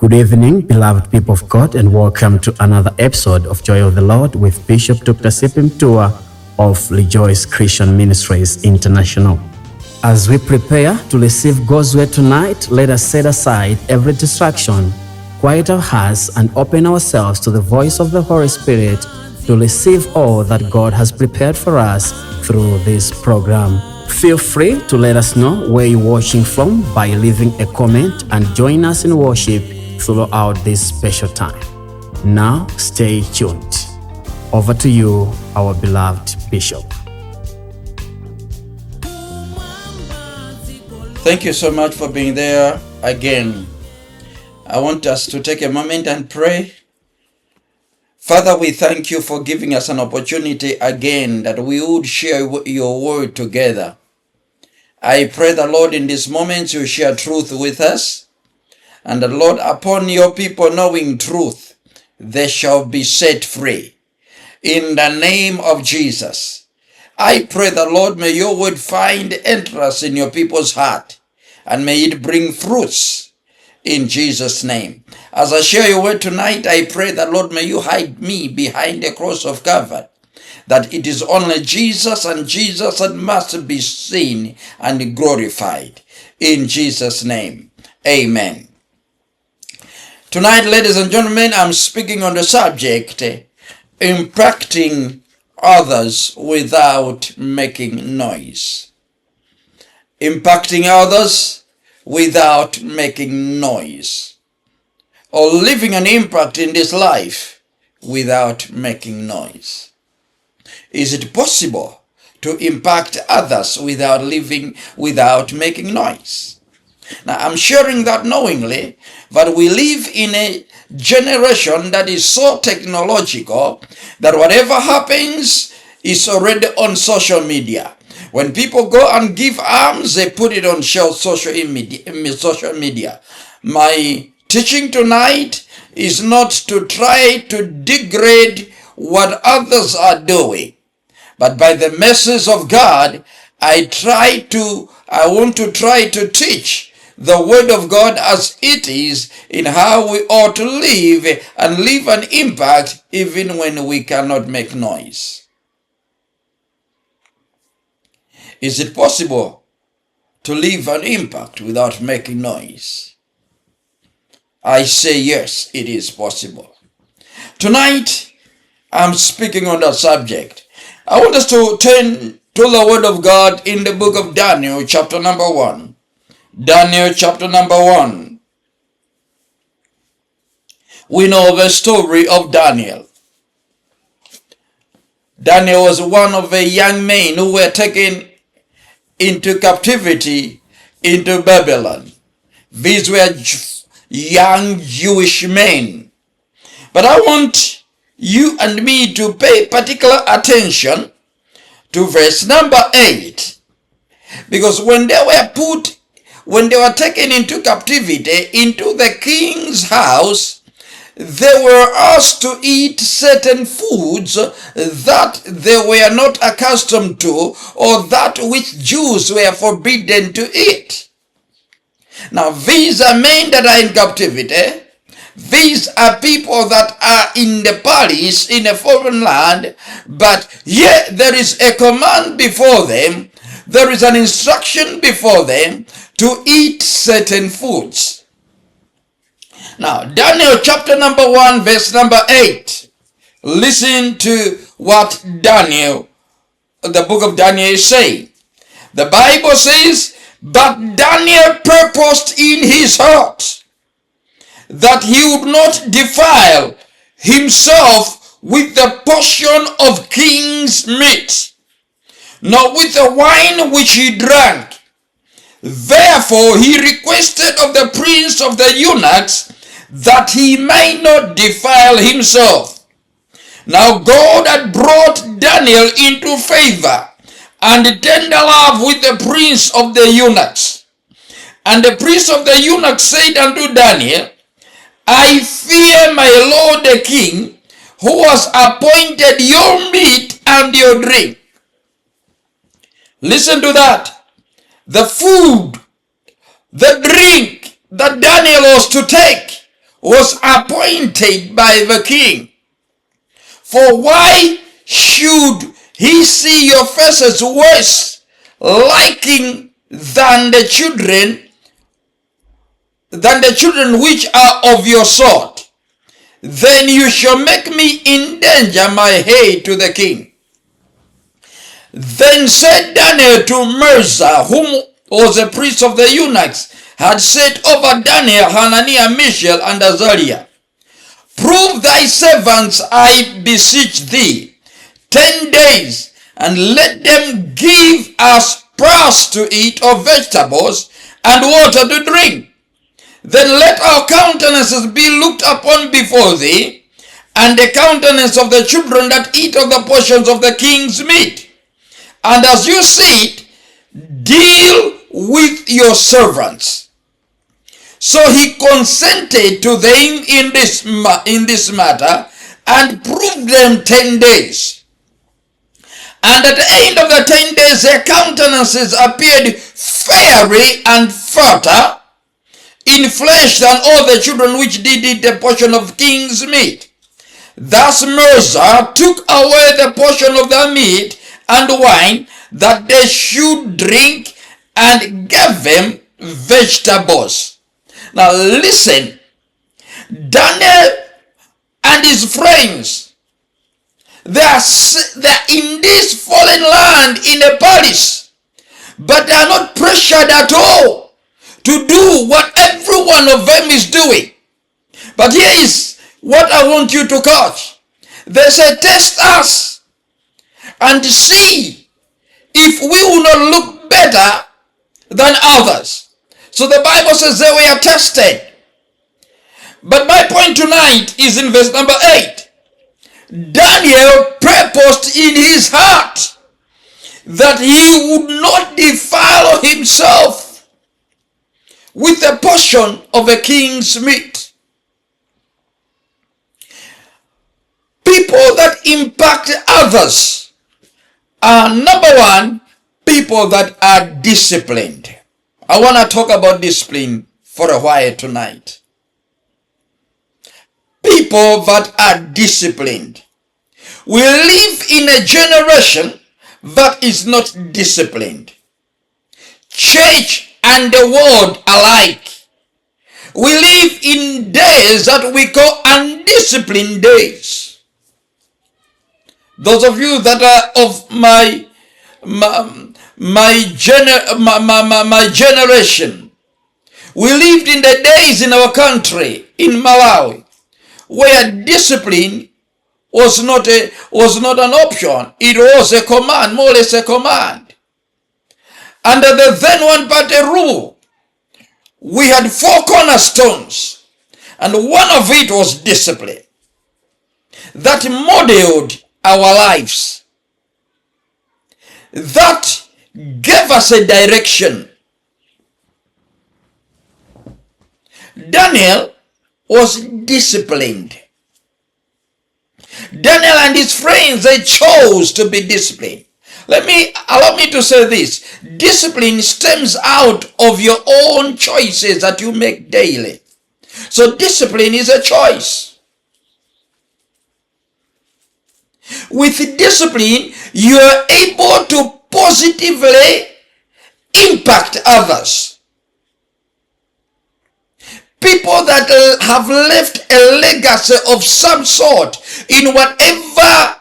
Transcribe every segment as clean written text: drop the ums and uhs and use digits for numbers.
Good evening, beloved people of God, and welcome to another episode of Joy of the Lord with Bishop Dr. Mtuwa of Rejoice Christian Ministries International. As we prepare to receive God's word tonight, let us set aside every distraction, quiet our hearts, and open ourselves to the voice of the Holy Spirit to receive all that God has prepared for us through this program. Feel free to let us know where you're watching from by leaving a comment and join us in worship throughout this special time. Now, stay tuned. Over to you, our beloved Bishop. Thank you so much for being there again. I want us to take a moment and pray. Father, we thank you for giving us an opportunity again that we would share your word together. I pray the Lord in this moment you share truth with us. And the Lord, upon your people knowing truth, they shall be set free. In the name of Jesus, I pray the Lord, may your word find entrance in your people's heart, and may it bring fruits in Jesus' name. As I share your word tonight, I pray the Lord, may you hide me behind the cross of Calvary, that it is only Jesus and Jesus that must be seen and glorified. In Jesus' name, amen. Tonight, ladies and gentlemen, I'm speaking on the subject, impacting others without making noise. Impacting others without making noise. Or leaving an impact in this life without making noise. Is it possible to impact others without making noise? Now, I'm sharing that knowingly, but we live in a generation that is so technological that whatever happens is already on social media. When people go and give alms, they put it on social media. My teaching tonight is not to try to degrade what others are doing, but by the mercies of God, I want to try to teach the word of God as it is in how we ought to live and leave an impact even when we cannot make noise. Is it possible to leave an impact without making noise? I say yes, it is possible. Tonight, I'm speaking on that subject. I want us to turn to the word of God in the book of Daniel, chapter number 1. Daniel chapter number 1. We know the story of Daniel. Daniel was one of the young men who were taken into captivity into Babylon. These were young Jewish men. But I want you and me to pay particular attention to verse number 8. Because when they were taken into captivity into the king's house, they were asked to eat certain foods that they were not accustomed to, or that which Jews were forbidden to eat. Now, these are men that are in captivity. These are people that are in the palace in a foreign land, but yet there is a command before them. There is an instruction before them to eat certain foods. Now, Daniel chapter number 1, verse number 8. Listen to what Daniel, the book of Daniel is saying. The Bible says, but Daniel purposed in his heart that he would not defile himself with the portion of king's meat, nor with the wine which he drank. Therefore he requested of the prince of the eunuchs that he might not defile himself. Now God had brought Daniel into favor and tender love with the prince of the eunuchs. And the prince of the eunuchs said unto Daniel, I fear my lord the king, who has appointed your meat and your drink. Listen to that. The food, the drink that Daniel was to take was appointed by the king. For why should he see your faces worse liking than the children which are of your sort? Then you shall make me endanger my head to the king. Then said Daniel to Mirza, whom was a priest of the eunuchs, had set over Daniel, Hananiah, Mishael, and Azariah, prove thy servants, I beseech thee, 10 days, and let them give us grass to eat, or vegetables, and water to drink. Then let our countenances be looked upon before thee, and the countenance of the children that eat of the portions of the king's meat. And as you see it, deal with your servants. So he consented to them in this matter, and proved them 10 days. And at the end of the 10 days, their countenances appeared fairer and fatter in flesh than all the children which did eat the portion of king's meat. Thus Mirza took away the portion of the meat and wine that they should drink, and gave them vegetables. Now listen, Daniel and his friends, they are in this foreign land in a palace, but they are not pressured at all to do what every one of them is doing. But here is what I want you to catch. They say, test us and see if we will not look better than others. So the Bible says they were tested. But my point tonight is in verse number 8. Daniel purposed in his heart that he would not defile himself with a portion of a king's meat. People that impact others are, number one, people that are disciplined. I want to talk about discipline for a while tonight. People that are disciplined. We live in a generation that is not disciplined. Church and the world alike. We live in days that we call undisciplined days. Those of you that are of my generation, we lived in the days in our country, in Malawi, where discipline was not an option. It was a command, more or less a command. Under the then one-party rule, we had 4 cornerstones, and one of it was discipline. That modeled our lives. That gave us a direction. Daniel was disciplined. Daniel and his friends, they chose to be disciplined. Allow me to say this. Discipline stems out of your own choices that you make daily. So discipline is a choice. With discipline, you are able to positively impact others. People that have left a legacy of some sort in whatever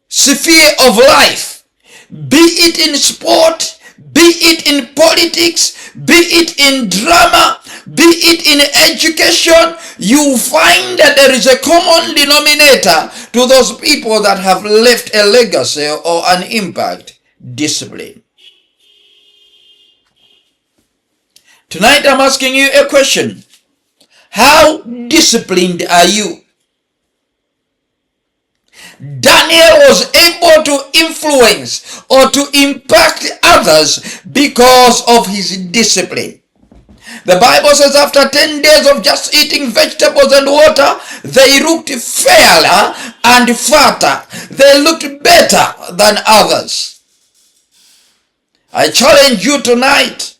sphere of life, be it in sport, be it in politics, be it in drama, be it in education, you find that there is a common denominator to those people that have left a legacy or an impact: discipline. Tonight I'm asking you a question. How disciplined are you? Daniel was able to influence or to impact others because of his discipline. The Bible says after 10 days of just eating vegetables and water, they looked fairer and fatter. They looked better than others. I challenge you tonight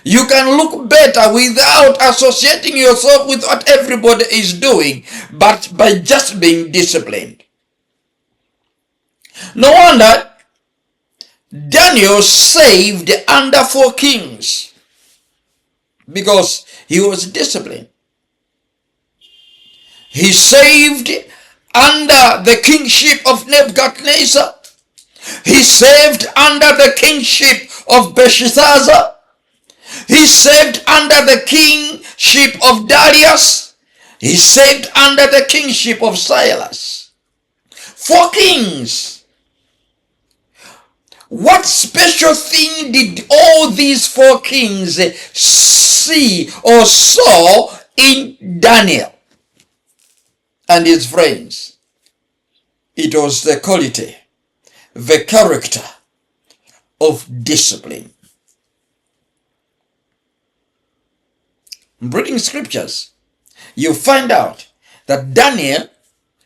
You can look better without associating yourself with what everybody is doing, but by just being disciplined. No wonder Daniel saved under 4 kings, because he was disciplined. He saved under the kingship of Nebuchadnezzar. He saved under the kingship of Belshazzar. He saved under the kingship of Darius. He saved under the kingship of Cyrus. 4 kings. What special thing did all these 4 kings see or saw in Daniel and his friends? It was the quality, the character of discipline. Reading scriptures, you find out that Daniel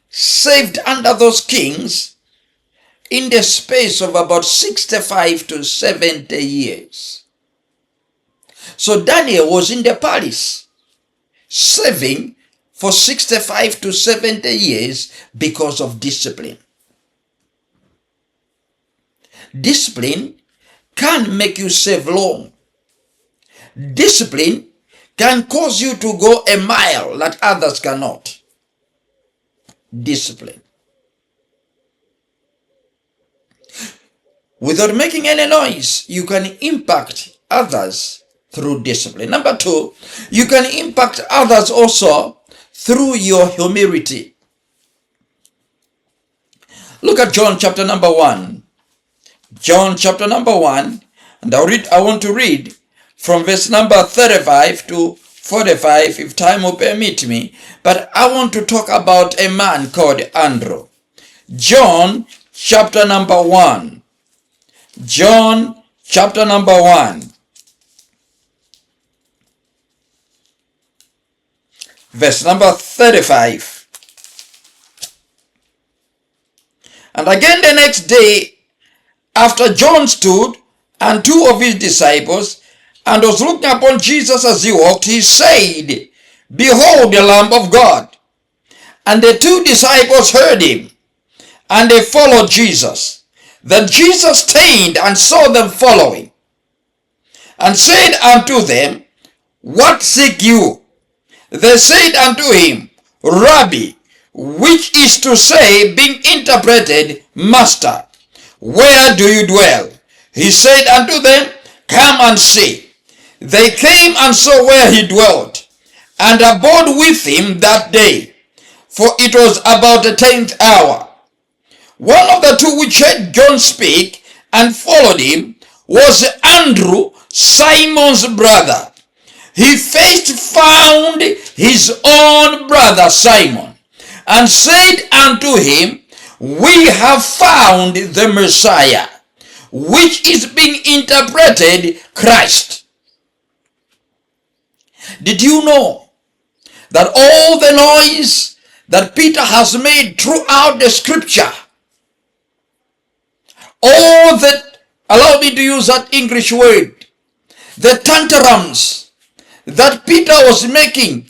saved under those kings in the space of about 65 to 70 years. So Daniel was in the palace serving for 65 to 70 years because of discipline. Discipline can make you serve long. Discipline can cause you to go a mile that others cannot. Discipline. Without making any noise, you can impact others through discipline. Number 2, you can impact others also through your humility. Look at John chapter number 1. John chapter number 1, and I want to read from verse number 35 to 45, if time will permit me. But I want to talk about a man called Andrew. John chapter number 1. John chapter number 1. Verse number 35. And again the next day, after John stood and 2 of his disciples, and was looking upon Jesus as he walked, he said, Behold the Lamb of God. And the 2 disciples heard him, and they followed Jesus. Then Jesus turned and saw them following, and said unto them, What seek you? They said unto him, Rabbi, which is to say, being interpreted, Master, where do you dwell? He said unto them, Come and see. They came and saw where he dwelt, and abode with him that day, for it was about the 10th hour. One of the 2 which heard John speak and followed him was Andrew, Simon's brother. He first found his own brother Simon, and said unto him, We have found the Messiah, which is being interpreted Christ. Did you know that all the noise that Peter has made throughout the scripture, all that, allow me to use that English word, the tantrums that Peter was making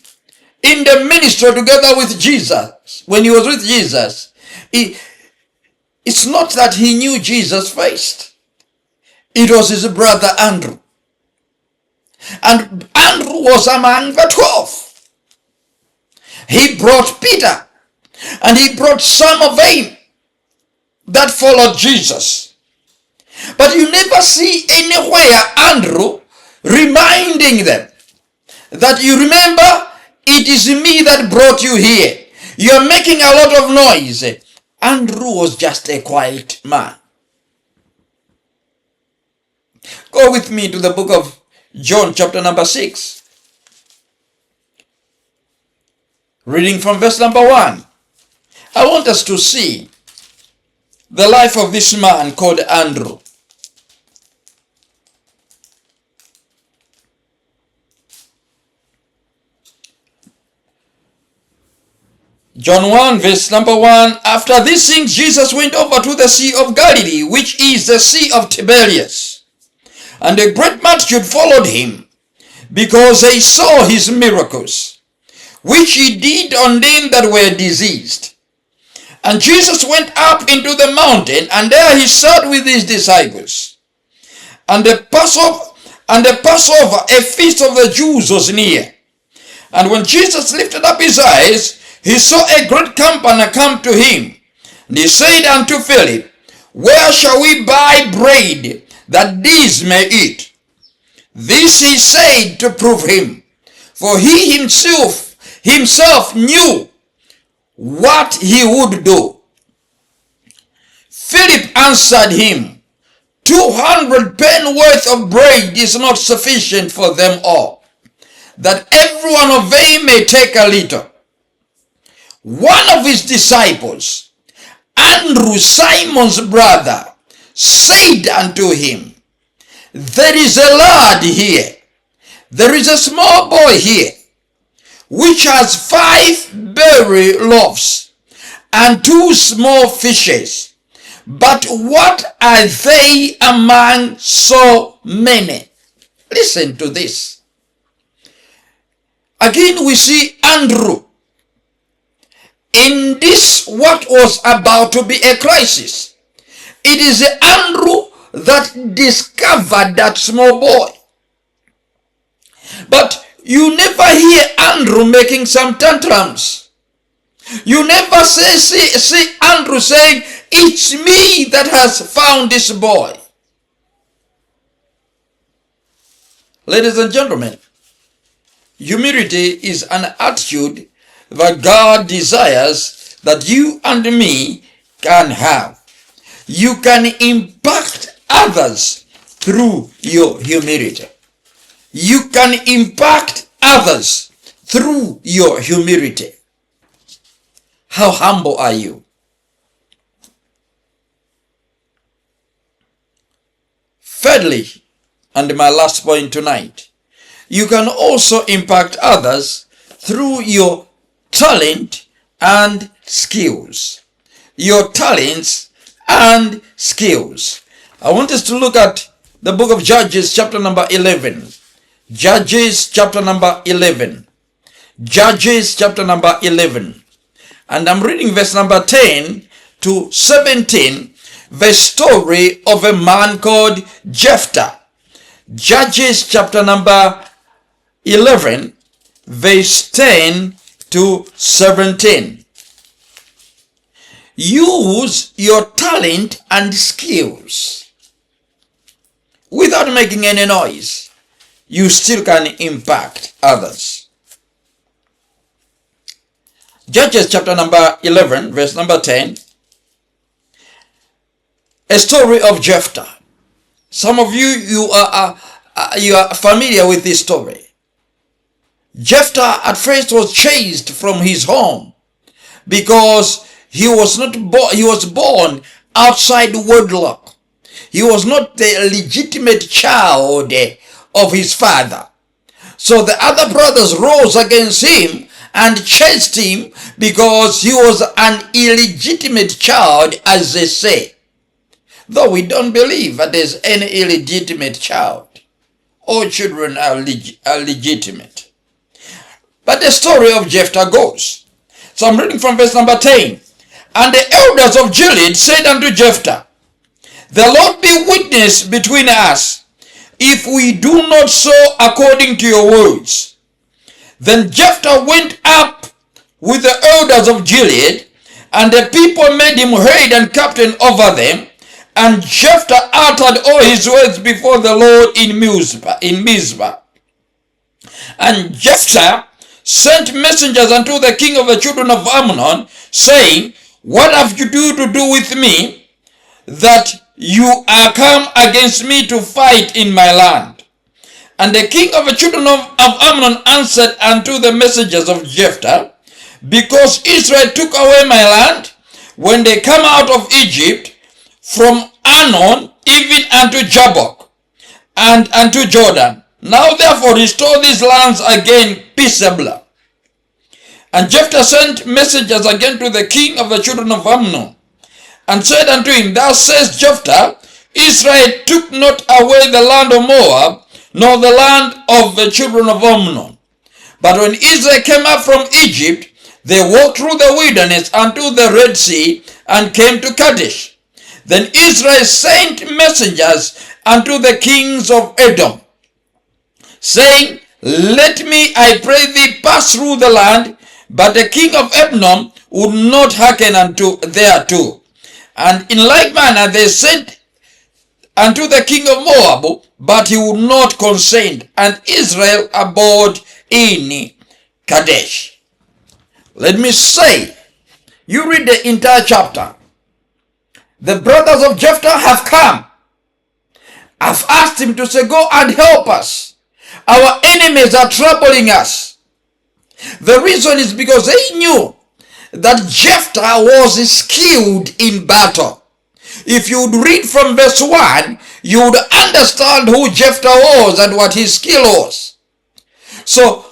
in the ministry together with Jesus, when he was with Jesus, it's not that he knew Jesus first. It was his brother Andrew. And Andrew was among the 12. He brought Peter, and he brought some of them that followed Jesus. But you never see anywhere Andrew reminding them that, you remember, it is me that brought you here. You're making a lot of noise. Andrew was just a quiet man. Go with me to the book of John chapter number 6. Reading from verse number 1. I want us to see the life of this man called Andrew. John 1 verse number 1. After these things Jesus went over to the Sea of Galilee, which is the Sea of Tiberias. And a great multitude followed him, because they saw his miracles, which he did on them that were diseased. And Jesus went up into the mountain, and there he sat with his disciples. And the Passover, a feast of the Jews, was near. And when Jesus lifted up his eyes, he saw a great company come to him. And he said unto Philip, Where shall we buy bread that these may eat? This he said to prove him, for he himself knew what he would do. Philip answered him, 200 penworth of bread is not sufficient for them all, that every one of them may take a little. One of his disciples, Andrew, Simon's brother, said unto him, There is a lad here, there is a small boy here, which has 5 barley loaves and 2 small fishes. But what are they among so many? Listen to this. Again we see Andrew. In this, what was about to be a crisis. It is Andrew that discovered that small boy. But you never hear Andrew making some tantrums. You never see Andrew saying, It's me that has found this boy. Ladies and gentlemen, humility is an attitude that God desires that you and me can have. You can impact others through your humility. You can impact others through your humility. How humble are you? Thirdly, and my last point tonight, you can also impact others through your talent and skills. Your talents and skills. I want us to look at the book of Judges chapter number 11. Judges chapter number 11. Judges chapter number 11. And I'm reading verse number 10 to 17, the story of a man called Jephthah. Judges chapter number 11, verse 10 to 17. Use your talent and skills. Without making any noise, you still can impact others. Judges chapter number 11, verse number 10. A story of Jephthah. Some of you are familiar with this story. Jephthah at first was chased from his home because he was born outside wedlock. He was not the legitimate child of his father. So the other brothers rose against him and chased him because he was an illegitimate child, as they say. Though we don't believe that there's any illegitimate child. All children are legitimate. But the story of Jephthah goes. So I'm reading from verse number 10. And the elders of Gilead said unto Jephthah, The Lord be witness between us, if we do not so according to your words. Then Jephthah went up with the elders of Gilead, and the people made him head and captain over them. And Jephthah uttered all his words before the Lord in Mizpah. And Jephthah sent messengers unto the king of the children of Ammon, saying, What have you to do with me, that you are come against me to fight in my land? And the king of the children of Ammon answered unto the messengers of Jephthah, Because Israel took away my land, when they come out of Egypt, from Arnon even unto Jabbok, and unto Jordan. Now therefore restore these lands again peaceably. And Jephthah sent messengers again to the king of the children of Ammon, and said unto him, Thus says Jephthah, Israel took not away the land of Moab, nor the land of the children of Ammon. But when Israel came up from Egypt, they walked through the wilderness unto the Red Sea, and came to Kadesh. Then Israel sent messengers unto the kings of Edom, saying, Let me, I pray thee, pass through the land. But the king of Edom would not hearken unto thereto. And in like manner they sent unto the king of Moab, but he would not consent. And Israel abode in Kadesh. Let me say, you read the entire chapter. The brothers of Jephthah have come. I've asked him to say, go and help us. Our enemies are troubling us. The reason is because they knew that Jephthah was skilled in battle. If you would read from verse 1, you would understand who Jephthah was and what his skill was. So,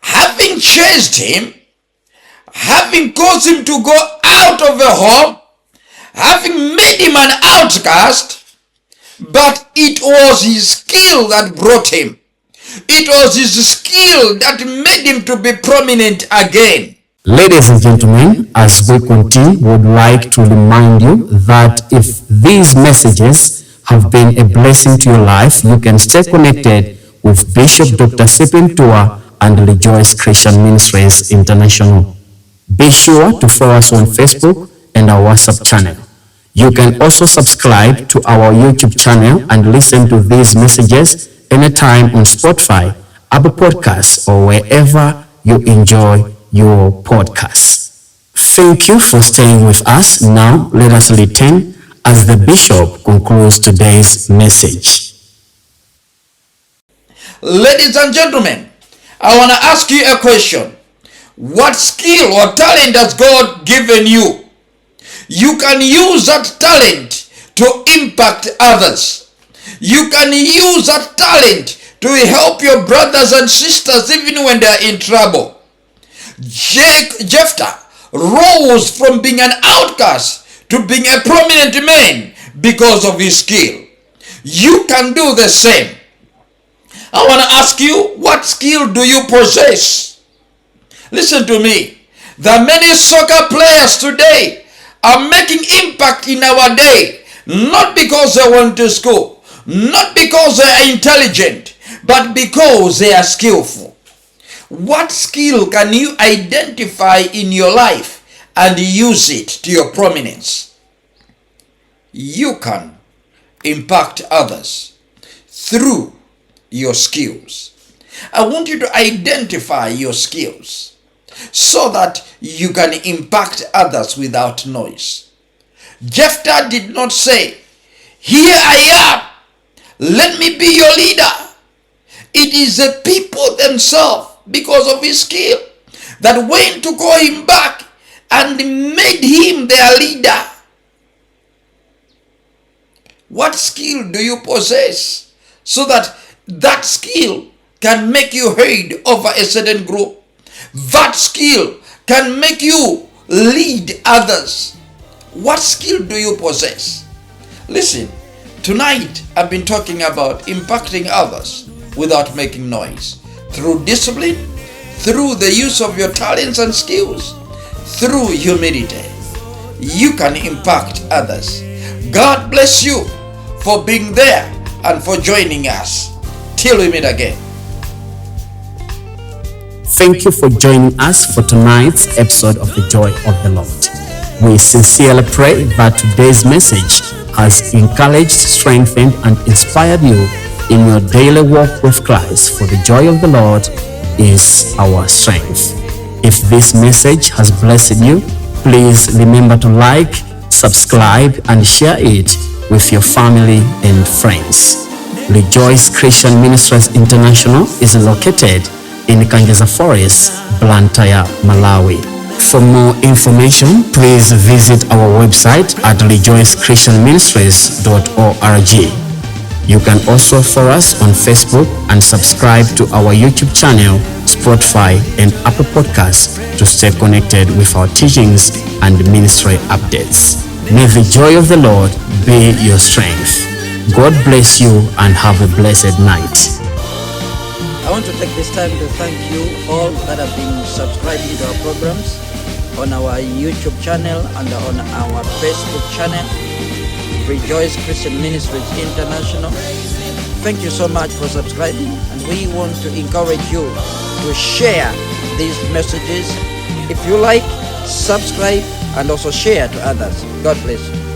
having chased him, having caused him to go out of the home, having made him an outcast, but it was his skill that brought him. It was his skill that made him to be prominent again. Ladies and gentlemen, as we continue, we would like to remind you that if these messages have been a blessing to your life, you can stay connected with Bishop Dr. Mtuwa and Rejoice Christian Ministries International. Be sure to follow us on Facebook and our WhatsApp channel. You can also subscribe to our YouTube channel and listen to these messages anytime on Spotify, Apple Podcasts, or wherever you enjoy your podcasts. Thank you for staying with us. Now let us return as the bishop concludes today's message. Ladies and gentlemen, I want to ask you a question. What skill or talent has God given you? You can use that talent to impact others. You can use that talent to help your brothers and sisters even when they are in trouble. Jephthah rose from being an outcast to being a prominent man because of his skill. You can do the same. I want to ask you, what skill do you possess? Listen to me. There are many soccer players today are making impact in our day, not because they went to school, not because they are intelligent, but because they are skillful. What skill can you identify in your life and use it to your prominence? You can impact others through your skills. I want you to identify your skills so that you can impact others without noise. Jephthah did not say, here I am, let me be your leader. It is the people themselves, because of his skill, that went to call him back and made him their leader. What skill do you possess so that that skill can make you head over a certain group? That skill can make you lead others. What skill do you possess? Listen, tonight I've been talking about impacting others without making noise. Through discipline, through the use of your talents and skills, through humility, you can impact others. God bless you for being there and for joining us. Till we meet again. Thank you for joining us for tonight's episode of The Joy of the Lord. We sincerely pray that today's message has encouraged, strengthened, and inspired you in your daily walk with Christ, for the joy of the Lord is our strength. If this message has blessed you, please remember to like, subscribe, and share it with your family and friends. Rejoice Christian Ministries International is located in Kanjeza Forest, Blantyre, Malawi. For more information, please visit our website at rejoicechristianministries.org. You can also follow us on Facebook and subscribe to our YouTube channel, Spotify, and Apple Podcasts to stay connected with our teachings and ministry updates. May the joy of the Lord be your strength. God bless you and have a blessed night. want to take this time to thank you all that have been subscribing to our programs on our YouTube channel and on our Facebook channel, Rejoice Christian Ministries International. Thank you so much for subscribing, and we want to encourage you to share these messages. If you like, subscribe and also share to others. God bless you.